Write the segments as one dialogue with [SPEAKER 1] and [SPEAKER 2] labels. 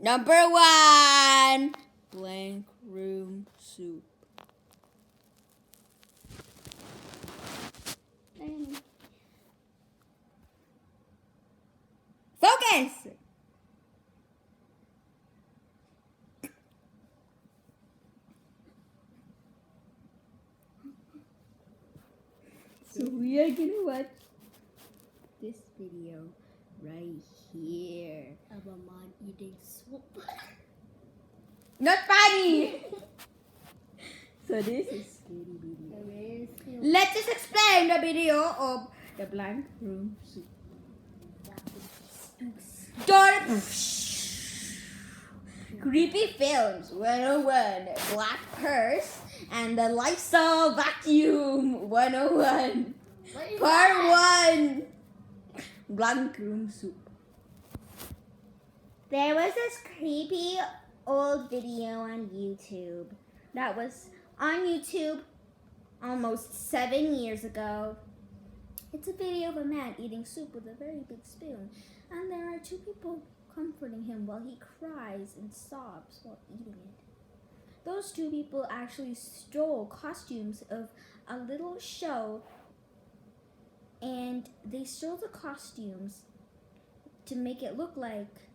[SPEAKER 1] Number 1, blank room soup. Focus! So we are gonna watch this video right here.
[SPEAKER 2] Of a man eating soup.
[SPEAKER 1] Not funny! So this is scary video. Let's just explain the video of the blank room soup. Creepy Films 101, Black Purse, and the Lysol Vacuum 101. Part 1, blank room soup. There was this creepy old video on YouTube that was on YouTube almost 7 years ago. It's a video of a man eating soup with a very big spoon, and there are 2 people comforting him while he cries and sobs while eating it. Those 2 people actually stole costumes of a little show, and they stole the costumes to make it look like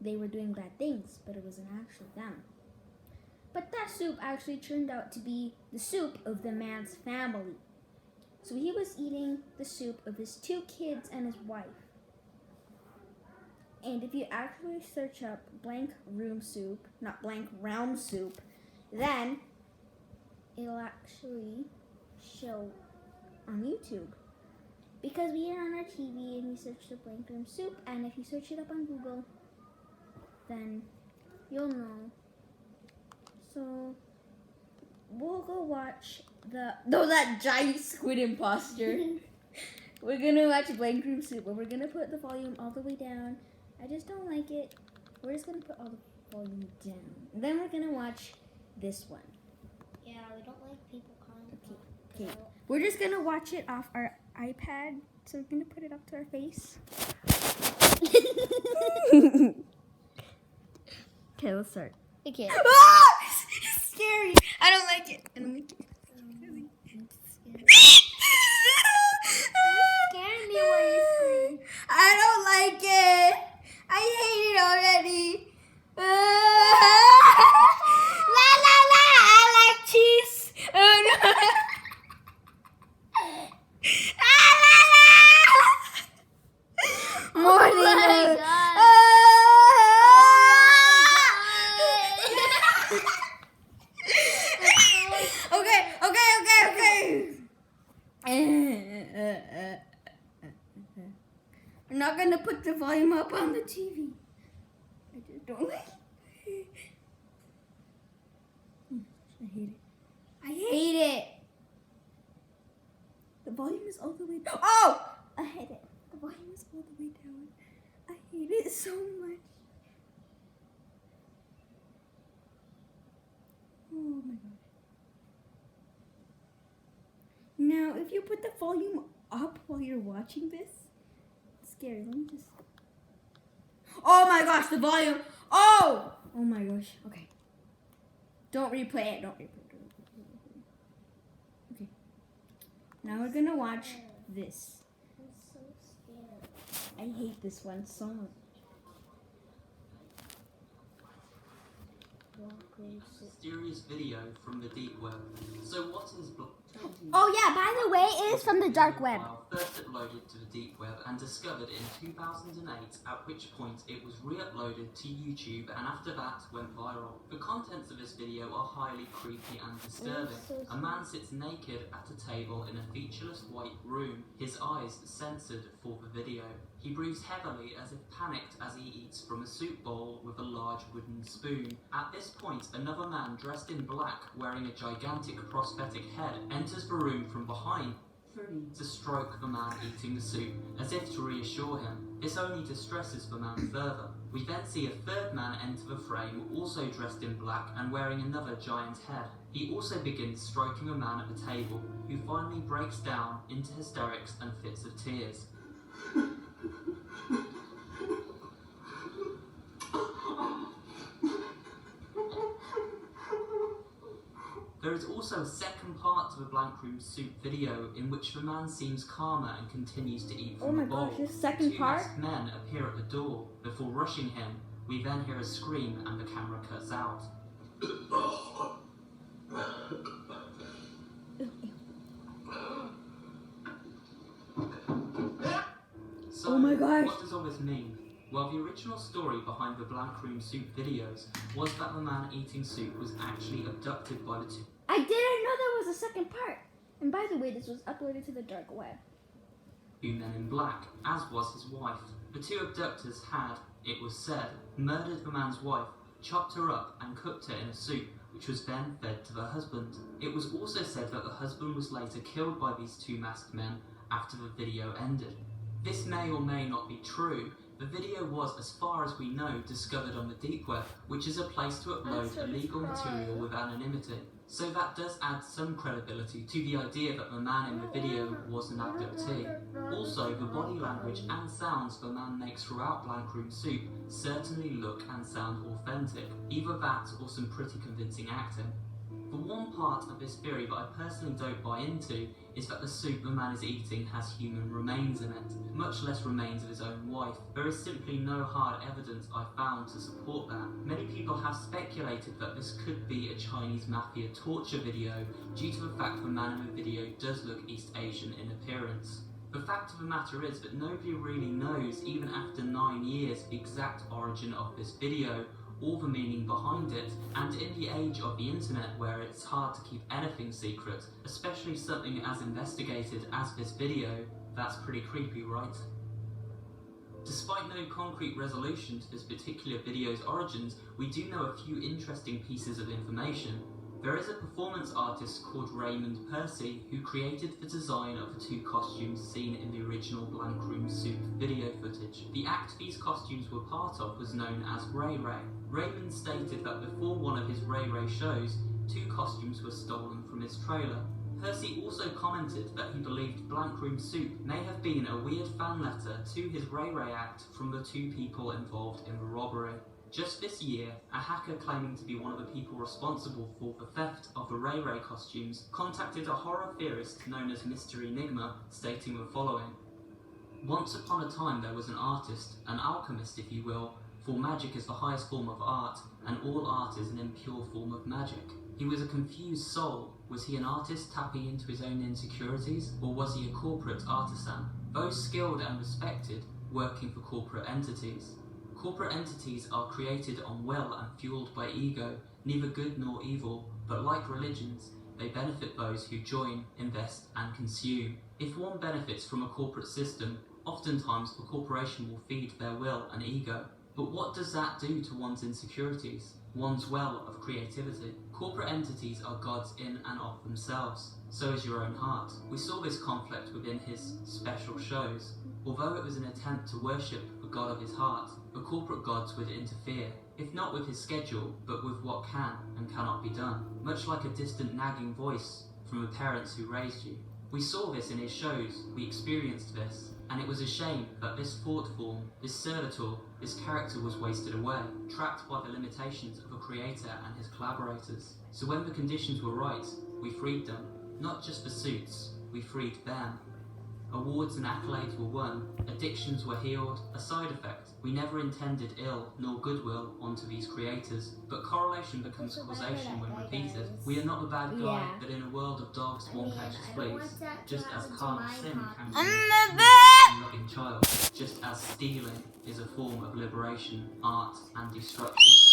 [SPEAKER 1] they were doing bad things, but it wasn't actually them. But that soup actually turned out to be the soup of the man's family. So he was eating the soup of his 2 kids and his wife. And if you actually search up blank room soup, not blank round soup, then it'll actually show on YouTube. Because we are on our TV and we searched the blank room soup, and if you search it up on Google, then you'll know. So we'll go watch that giant squid imposter. We're gonna watch blank room soup, but we're gonna put the volume all the way down. I just don't like it. We're just gonna put all the volume down. And then we're gonna watch this one.
[SPEAKER 2] Yeah, we don't like people crying.
[SPEAKER 1] Okay. We're just gonna watch it off our iPad. So we're gonna put it up to our face. Okay, let's start.
[SPEAKER 2] Okay.
[SPEAKER 1] Ah! It's scary. I don't like it. I don't like it.
[SPEAKER 2] Scaring me when you scream.
[SPEAKER 1] I don't like it. I hate it already. La la la. I like cheese. Oh no. More than
[SPEAKER 2] my God. Okay. I'm not gonna put the volume up on the TV. I just don't like it. I hate it. I hate it. The volume is all the way down. Oh! I hate it. The volume is all the way down. I hate it so much. Oh my god. Now, if you put the volume up while you're watching this, it's scary. Let me just... Oh my gosh, the volume. Oh! Oh my gosh. Okay. Don't replay it. Don't replay it. Okay. Now we're gonna watch this. I'm so scared.
[SPEAKER 1] I hate this one so much.
[SPEAKER 3] Mysterious video from the deep web. So what is blockchain?
[SPEAKER 1] Oh yeah, by the way, it is from the dark web.
[SPEAKER 3] First uploaded to the deep web and discovered in 2008, at which point it was re-uploaded to YouTube and after that went viral. The contents of this video are highly creepy and disturbing. A man sits naked at a table in a featureless white room, his eyes censored for the video. He breathes heavily as if panicked as he eats from a soup bowl with a large wooden spoon. At this point, another man dressed in black, wearing a gigantic prosthetic head, enters the room from behind to stroke the man eating the soup, as if to reassure him. This only distresses the man further. We then see a third man enter the frame, also dressed in black and wearing another giant head. He also begins stroking a man at the table, who finally breaks down into hysterics and fits of tears. is also a second part to the Blank Room Soup video in which the man seems calmer and continues to eat from
[SPEAKER 2] Oh my
[SPEAKER 3] a bowl.
[SPEAKER 2] gosh, this second
[SPEAKER 3] Two
[SPEAKER 2] part?
[SPEAKER 3] masked men appear at the door. Before rushing him, we then hear a scream and the camera cuts out. So,
[SPEAKER 2] Oh my gosh.
[SPEAKER 3] what does all this mean? Well, the original story behind the Blank Room Soup videos was that the man eating soup was actually abducted by the two
[SPEAKER 1] I didn't know there was a second part. And by the way, this was uploaded to the dark web.
[SPEAKER 3] men in black, as was his wife. The two abductors had, it was said, murdered the man's wife, chopped her up and cooked her in a soup, which was then fed to the husband. It was also said that the husband was later killed by these two masked men after the video ended. This may or may not be true. The video was, as far as we know, discovered on the deep web, which is a place to upload illegal material with anonymity. So that does add some credibility to the idea that the man in the video was an abductee. Also, the body language and sounds the man makes throughout Blank Room Soup certainly look and sound authentic, either that or some pretty convincing acting. The one part of this theory that I personally don't buy into is that the soup the man is eating has human remains in it, much less remains of his own wife. There is simply no hard evidence I found to support that. Many people have speculated that this could be a Chinese mafia torture video due to the fact the man in the video does look East Asian in appearance. The fact of the matter is that nobody really knows, even after 9 years, the exact origin of this video or the meaning behind it, and in the age of the internet where it's hard to keep anything secret, especially something as investigated as this video, that's pretty creepy, right? Despite no concrete resolution to this particular video's origins, we do know a few interesting pieces of information. There is a performance artist called Raymond Percy who created the design of the two costumes seen in the original Blank Room Soup video footage. The act these costumes were part of was known as Ray Ray. Raymond stated that before one of his Ray Ray shows, two costumes were stolen from his trailer. Percy also commented that he believed Blank Room Soup may have been a weird fan letter to his Ray Ray act from the two people involved in the robbery. Just this year, a hacker claiming to be one of the people responsible for the theft of the Ray Ray costumes contacted a horror theorist known as Mr. Enigma, stating the following. Once upon a time there was an artist, an alchemist if you will, for magic is the highest form of art, and all art is an impure form of magic. He was a confused soul. Was he an artist tapping into his own insecurities, or was he a corporate artisan? Both skilled and respected, working for corporate entities. Corporate entities are created on will and fueled by ego, neither good nor evil, but like religions, they benefit those who join, invest and consume. If one benefits from a corporate system, oftentimes the corporation will feed their will and ego. But what does that do to one's insecurities, one's well of creativity? Corporate entities are gods in and of themselves, so is your own heart. We saw this conflict within his special shows. Although it was an attempt to worship the god of his heart, the corporate gods would interfere, if not with his schedule, but with what can and cannot be done, much like a distant nagging voice from the parents who raised you. We saw this in his shows, we experienced this, and it was a shame that this thought form, this servitor, this character was wasted away, trapped by the limitations of a creator and his collaborators. So when the conditions were right, we freed them. Not just the suits, we freed them. Awards and accolades were won, addictions were healed, a side effect. We never intended ill nor goodwill onto these creators, but correlation becomes causation when repeated. We are not the bad guy,
[SPEAKER 1] Yeah.
[SPEAKER 3] but in a world of dogs, one catches fleas. Just as carnal sin can be
[SPEAKER 2] I'm
[SPEAKER 3] a loving child, just as stealing is a form of liberation, art and destruction.